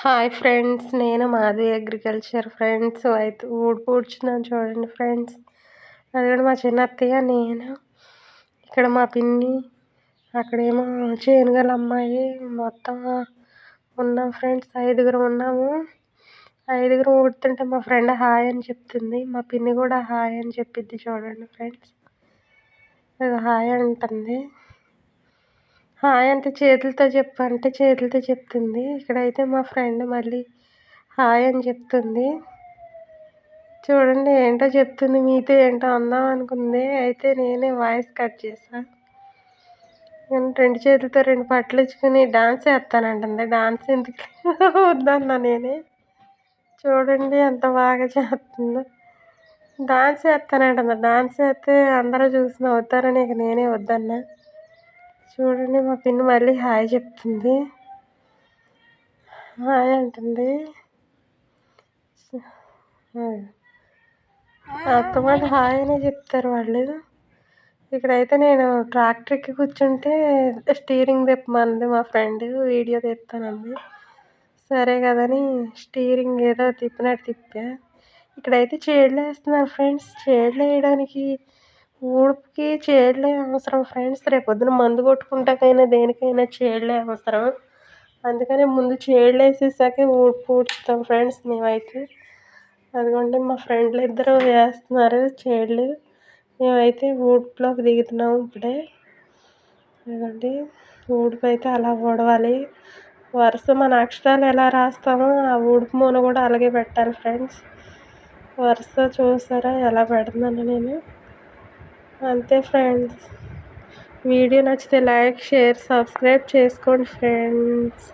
Hi friends, నేను Madhavi agriculture friends. అయితే పూడ్చున్నాను చూడండి ఫ్రెండ్స్. అది కూడా మా చిన్న అత్తయ్య, నేను, ఇక్కడ మా పిన్ని, అక్కడేమో చేనుగల అమ్మాయి, మొత్తం ఉన్నాం ఫ్రెండ్స్. 5గురం ఉన్నాము. 5గురం ఊడుతుంటే మా ఫ్రెండ్ హాయ్ అని చెప్తుంది. మా పిన్ని కూడా హాయ్ అని చెప్పిద్ది చూడండి ఫ్రెండ్స్. అది హాయ్ అంటుంది. హాయ్ అంటే చేతులతో చెప్పంటే చేతులతో చెప్తుంది. ఇక్కడైతే మా ఫ్రెండ్ మళ్ళీ హాయ్ అని చెప్తుంది చూడండి. ఏంటో చెప్తుంది, మీతో ఏంటో అందాం అనుకుంది. అయితే నేనే వాయిస్ కట్ చేసా. నేను 2 చేతులతో 2 పట్లు ఇచ్చుకుని డాన్స్ వేస్తానంటుంది. డాన్స్ ఎందుకు వద్దన్నా నేనే. చూడండి ఎంత బాగా చేస్తుందో. డాన్స్ వేస్తానంటుంది. డాన్స్ వేస్తే అందరూ చూసి నవ్వుతారని ఇక నేనే వద్దన్నా. చూడండి మా పిన్ని మళ్ళీ హాయ్ చెప్తుంది. హాయ్ అంటుంది. అత్తమాట హాయ్ అనే చెప్తారు వాళ్ళు. ఇక్కడైతే నేను ట్రాక్టర్కి కూర్చుంటే స్టీరింగ్ తిప్పమంది మా ఫ్రెండ్. వీడియో తీస్తానంది. సరే కదని స్టీరింగ్ ఏదో తిప్పినట్టు తిప్పా. ఇక్కడైతే చేడులు వేస్తున్నారు ఫ్రెండ్స్. చేడులు వేయడానికి ఊడుపుకి చేడులే అవసరం ఫ్రెండ్స్. రేపొద్దున మందు కొట్టుకుంటాకైనా దేనికైనా చేడులే అవసరం. అందుకని ముందు చేడులు వేసేసాకే పూడ్చుతాం ఫ్రెండ్స్ మేమైతే. అదిగోండి మా ఫ్రెండ్లు ఇద్దరు వేస్తున్నారు చేడులు. మేమైతే ఊడుపులోకి దిగుతున్నాము ఇప్పుడే. అదిగోండి ఊడుపు అయితే అలా ఊడవాలి. వరుస మన అక్షరాలు ఎలా రాస్తామో ఆ ఊడుపు మూన కూడా అలాగే పెట్టాలి ఫ్రెండ్స్. వరుస చూసారా ఎలా పెడుతున్నాను నేను. అంతే ఫ్రెండ్స్. వీడియో నచ్చితే లైక్, షేర్, సబ్స్క్రైబ్ చేసుకోండి ఫ్రెండ్స్.